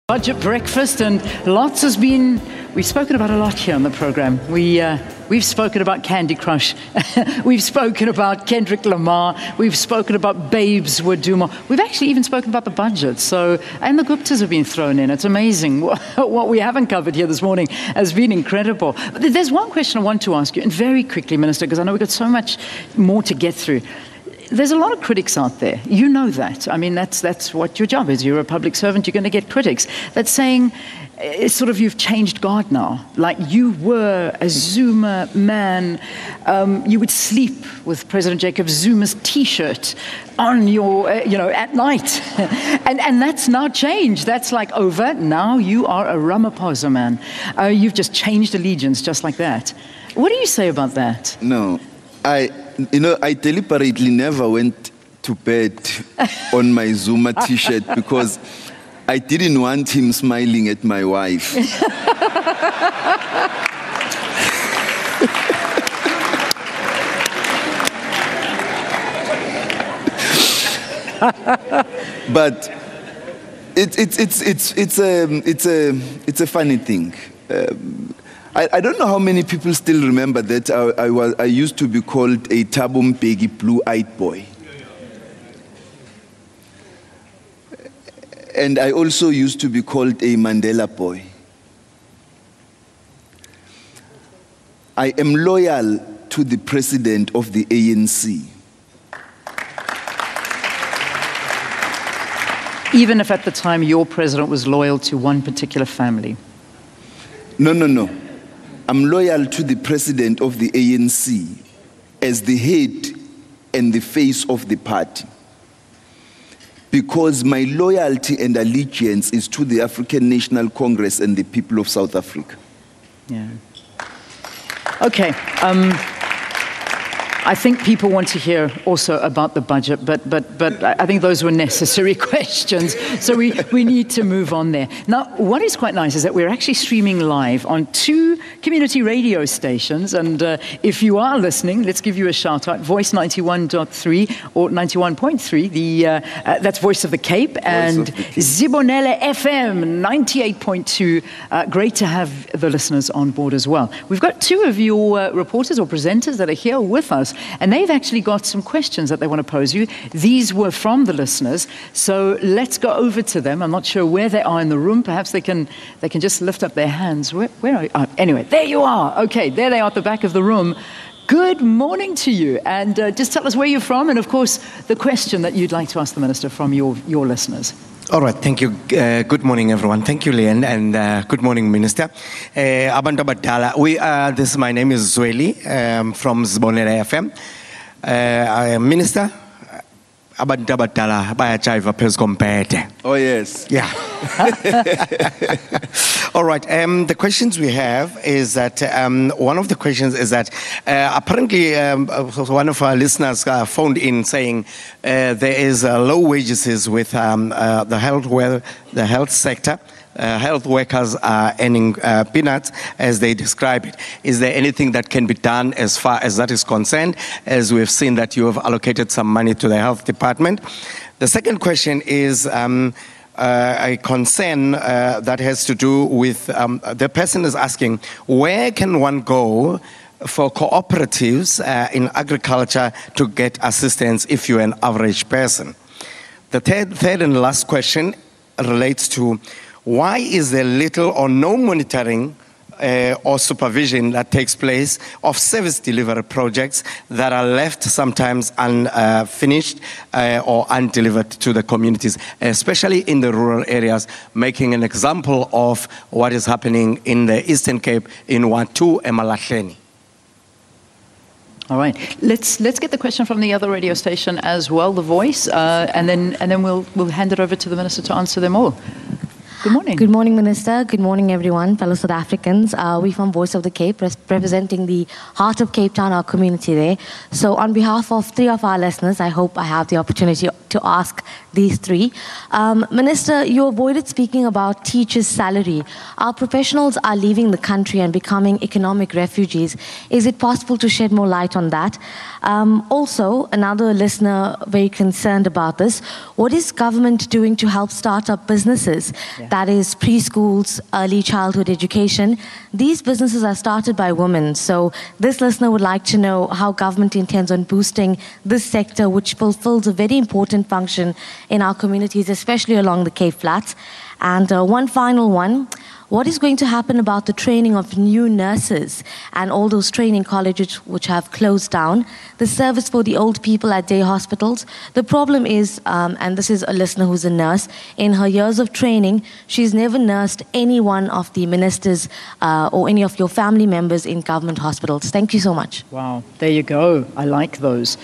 Budget breakfast, and we've spoken about a lot here on the program. We've spoken about Candy Crush. We've spoken about Kendrick Lamar. We've spoken about Babes Waduma. We've actually even spoken about the budget. And the Guptas have been thrown in. It's amazing. What we haven't covered here this morning has been incredible. But there's one question I want to ask you, and very quickly, Minister, because I know we've got so much more to get through. There's a lot of critics out there. You know that. I mean, that's what your job is. You're a public servant. You're going to get critics. That's saying, it's sort of you've changed guard now. Like you were a Zuma man. You would sleep with President Jacob Zuma's T-shirt on your, at night. and that's now changed. That's like over. Now you are a Ramaphosa man. You've just changed allegiance just like that. What do you say about that? No, I deliberately never went to bed on my Zuma T-shirt because I didn't want him smiling at my wife. But it's a funny thing. I don't know how many people still remember that I used to be called a Thabo Mbeki blue-eyed boy. And I also used to be called a Mandela boy. I am loyal to the president of the ANC. Even if at the time your president was loyal to one particular family? No. I'm loyal to the president of the ANC as the head and the face of the party. Because my loyalty and allegiance is to the African National Congress and the people of South Africa. Yeah. Okay. I think people want to hear also about the budget, but I think those were necessary questions, so we need to move on there. Now, what is quite nice is that we're actually streaming live on 2 community radio stations, and if you are listening, let's give you a shout out. Voice 91.3 or 91.3, that's Voice of the Cape, and Zibonela FM 98.2. Great to have the listeners on board as well. We've got 2 of your reporters or presenters that are here with us, and they've actually got some questions that they want to pose you. These were from the listeners, so let's go over to them. I'm not sure where they are in the room. Perhaps they can just lift up their hands. Where are you? Oh, anyway, there you are. Okay, there they are at the back of the room. Good morning to you, and just tell us where you're from, and of course, the question that you'd like to ask the Minister from your listeners. All right, thank you. Good morning, everyone. Thank you, Leanne, and good morning, Minister. Abantu abadala. My name is Zweli from Zibonela FM. I am Minister. Abantu abadala bayajiva phezu komphethe. Oh yes. Yeah. All right. The questions we have is that one of the questions is that apparently one of our listeners phoned in saying there is low wages with the health sector. Health workers are earning peanuts, as they describe it. Is there anything that can be done as far as that is concerned, as we've seen that you have allocated some money to the health department? The second question is a concern that has to do with, the person is asking, where can one go for cooperatives in agriculture to get assistance if you're an average person? The third and last question relates to why is there little or no monitoring or supervision that takes place of service delivery projects that are left sometimes unfinished or undelivered to the communities, especially in the rural areas, making an example of what is happening in the Eastern Cape in Watu and Malahleni. All right, let's get the question from the other radio station as well, The Voice, and then we'll hand it over to the Minister to answer them all. Good morning. Good morning, Minister. Good morning, everyone, fellow South Africans. We're from Voice of the Cape, representing the heart of Cape Town, our community there. So on behalf of 3 of our listeners, I hope I have the opportunity to ask these 3. Minister, you avoided speaking about teachers' salary. Our professionals are leaving the country and becoming economic refugees. Is it possible to shed more light on that? Also, another listener very concerned about this. What is government doing to help start up businesses that is preschools, early childhood education. These businesses are started by women. So this listener would like to know how government intends on boosting this sector, which fulfills a very important function in our communities, especially along the Cape Flats. And one final one. What is going to happen about the training of new nurses and all those training colleges which have closed down? The service for the old people at day hospitals. The problem is, and this is a listener who's a nurse, in her years of training, she's never nursed any one of the ministers or any of your family members in government hospitals. Thank you so much. Wow, there you go. I like those.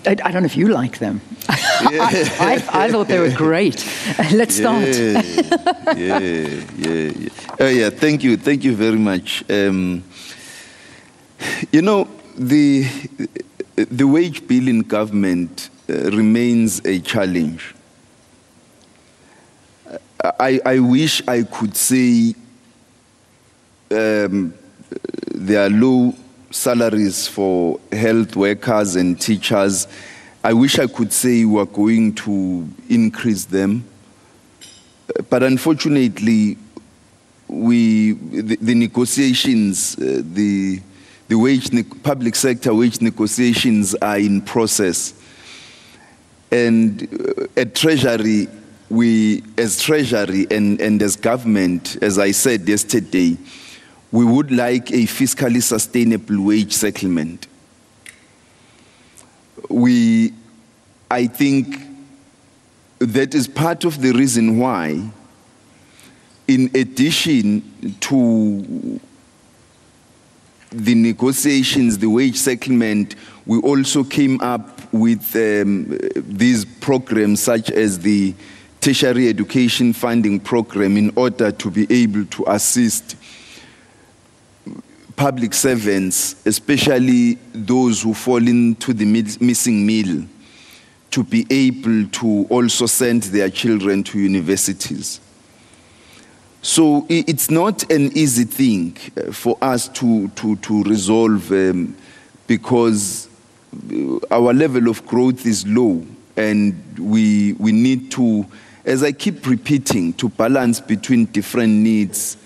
I don't know if you like them. I thought they were great. Let's start. Yeah. Thank you very much. You know, the wage bill in government remains a challenge. I wish I could say there are low salaries for health workers and teachers. I wish I could say we're going to increase them. But unfortunately, the negotiations, the public sector wage negotiations are in process. And at Treasury, as Treasury and as government, as I said yesterday, we would like a fiscally sustainable wage settlement. I think that is part of the reason why, in addition to the negotiations, the wage settlement, we also came up with these programs such as the Tertiary Education Funding Program in order to be able to assist public servants, especially those who fall into the missing middle, to be able to also send their children to universities. So it's not an easy thing for us to resolve because our level of growth is low, and we need to, as I keep repeating, to balance between different needs,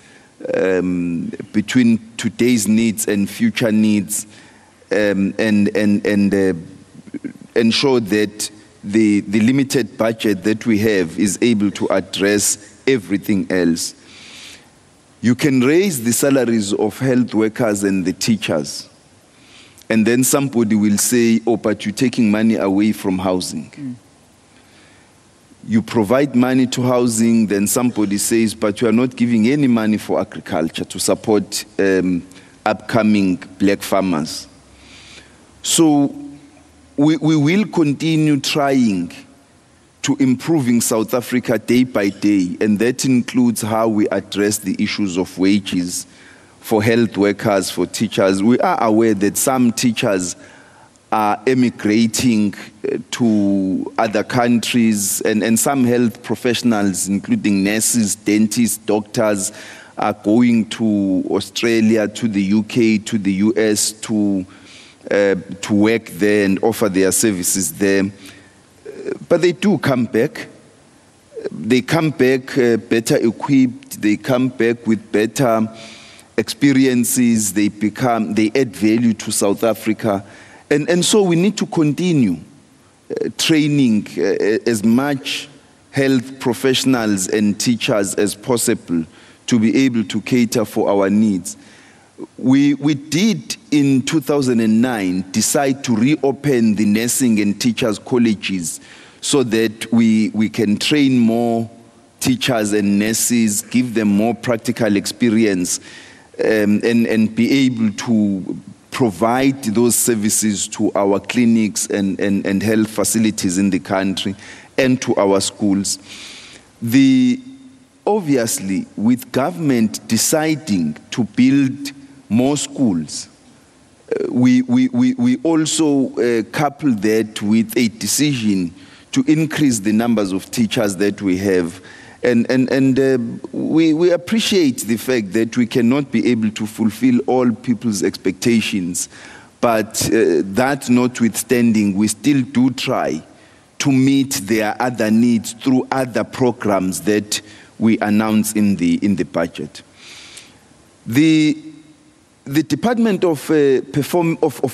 between today's needs and future needs, and ensure that the limited budget that we have is able to address everything else. You can raise the salaries of health workers and the teachers, and then somebody will say, oh, but you're taking money away from housing. You provide money to housing, then somebody says, but you are not giving any money for agriculture to support upcoming black farmers. So we will continue trying to improving South Africa day by day, and that includes how we address the issues of wages for health workers, for teachers. We are aware that some teachers are emigrating to other countries, and some health professionals, including nurses, dentists, doctors, are going to Australia, to the UK, to the US to work there and offer their services there. But they do come back. They come back better equipped. They come back with better experiences. They add value to South Africa. And so we need to continue training as much health professionals and teachers as possible to be able to cater for our needs. We did in 2009 decide to reopen the nursing and teachers colleges so that we can train more teachers and nurses, give them more practical experience, and be able to provide those services to our clinics and health facilities in the country and to our schools. Obviously, with government deciding to build more schools, we also couple that with a decision to increase the numbers of teachers that we have. And we appreciate the fact that we cannot be able to fulfill all people's expectations, but that notwithstanding, we still do try to meet their other needs through other programs that we announce in the budget. The Department of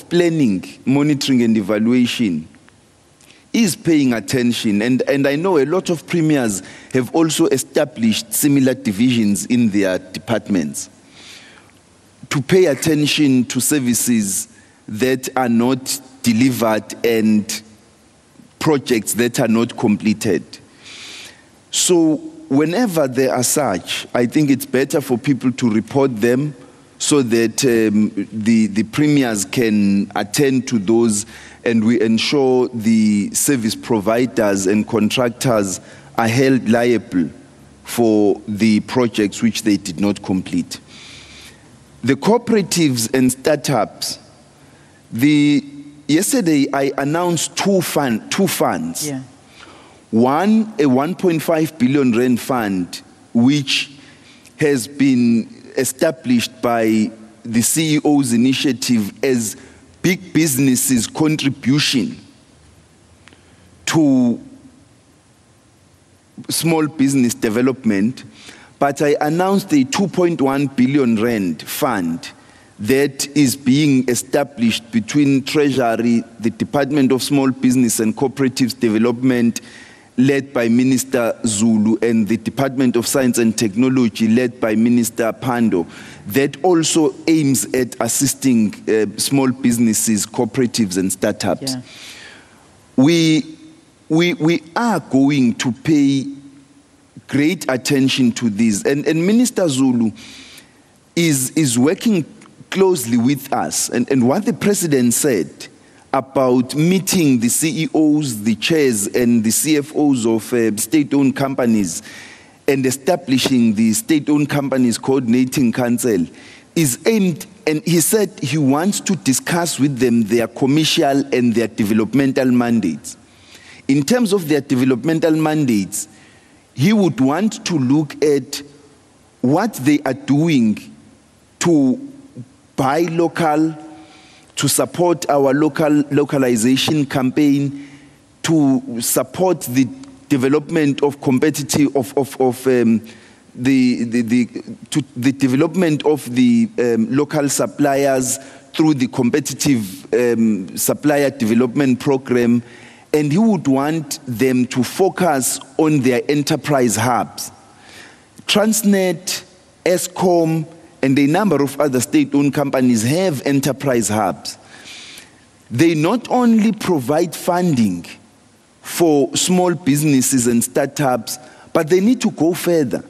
Planning, Monitoring and Evaluation is paying attention, and I know a lot of premiers have also established similar divisions in their departments to pay attention to services that are not delivered and projects that are not completed. So whenever there are such, I think it's better for people to report them so that the premiers can attend to those, and we ensure the service providers and contractors are held liable for the projects which they did not complete. The cooperatives and startups, yesterday I announced two funds. Yeah. One, a 1.5 billion rand fund, which has been established by the CEO's initiative as big businesses' contribution to small business development. But I announced a 2.1 billion rand fund that is being established between Treasury, the Department of Small Business and Cooperatives Development, led by Minister Zulu, and the Department of Science and Technology, led by Minister Pando, that also aims at assisting small businesses, cooperatives, and startups. Yeah. We are going to pay great attention to this, and Minister Zulu is working closely with us, and what the President said about meeting the CEOs, the chairs, and the CFOs of state-owned companies and establishing the State-Owned Companies Coordinating Council is aimed, and he said he wants to discuss with them their commercial and their developmental mandates. In terms of their developmental mandates, he would want to look at what they are doing to buy local, to support our localization campaign, to support the development of competitive the development of the local suppliers through the competitive supplier development program, and he would want them to focus on their enterprise hubs. Transnet, Eskom, and a number of other state-owned companies have enterprise hubs. They not only provide funding for small businesses and startups, but they need to go further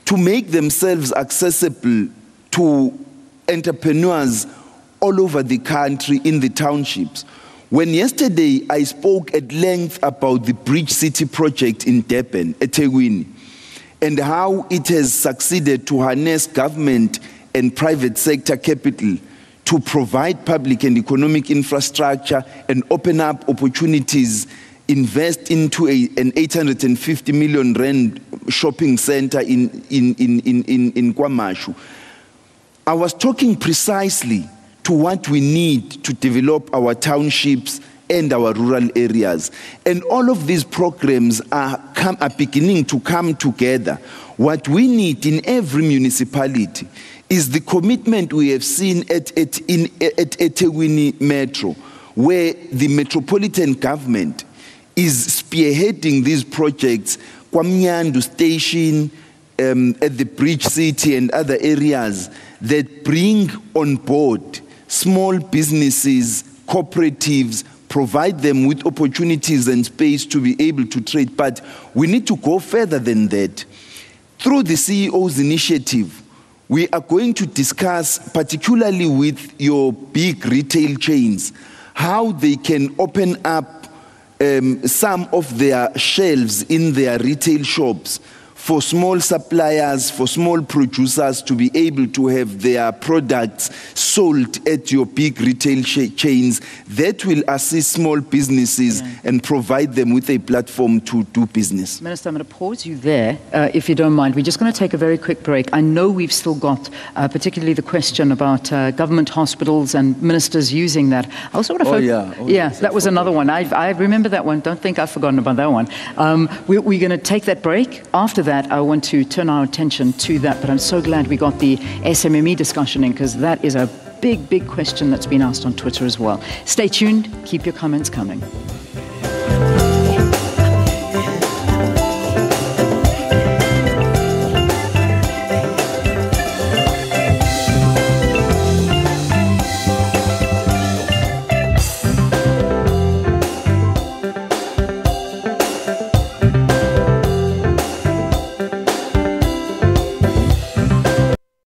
to make themselves accessible to entrepreneurs all over the country in the townships. When yesterday I spoke at length about the Bridge City project in Durban, eThekwini, and how it has succeeded to harness government and private sector capital to provide public and economic infrastructure and open up opportunities, invest into an 850 million rand shopping center in KwaMashu. I was talking precisely to what we need to develop our townships and our rural areas. And all of these programs are beginning to come together. What we need in every municipality is the commitment we have seen at eThekwini Metro, where the metropolitan government is spearheading these projects, KwaMnyandu Station, at the Bridge City and other areas that bring on board small businesses, cooperatives, provide them with opportunities and space to be able to trade. But we need to go further than that. Through the CEO's initiative, we are going to discuss, particularly with your big retail chains, how they can open up some of their shelves in their retail shops for small suppliers, for small producers to be able to have their products sold at your big retail chains. That will assist small businesses and provide them with a platform to do business. Minister, I'm going to pause you there, if you don't mind. We're just going to take a very quick break. I know we've still got particularly the question about government hospitals and ministers using that. I also want to that was another one. I remember that one. Don't think I've forgotten about that one. We're going to take that break. After that, that, I want to turn our attention to that. But I'm so glad we got the SMME discussion in, because that is a big, big question that's been asked on Twitter as well. Stay tuned. Keep your comments coming.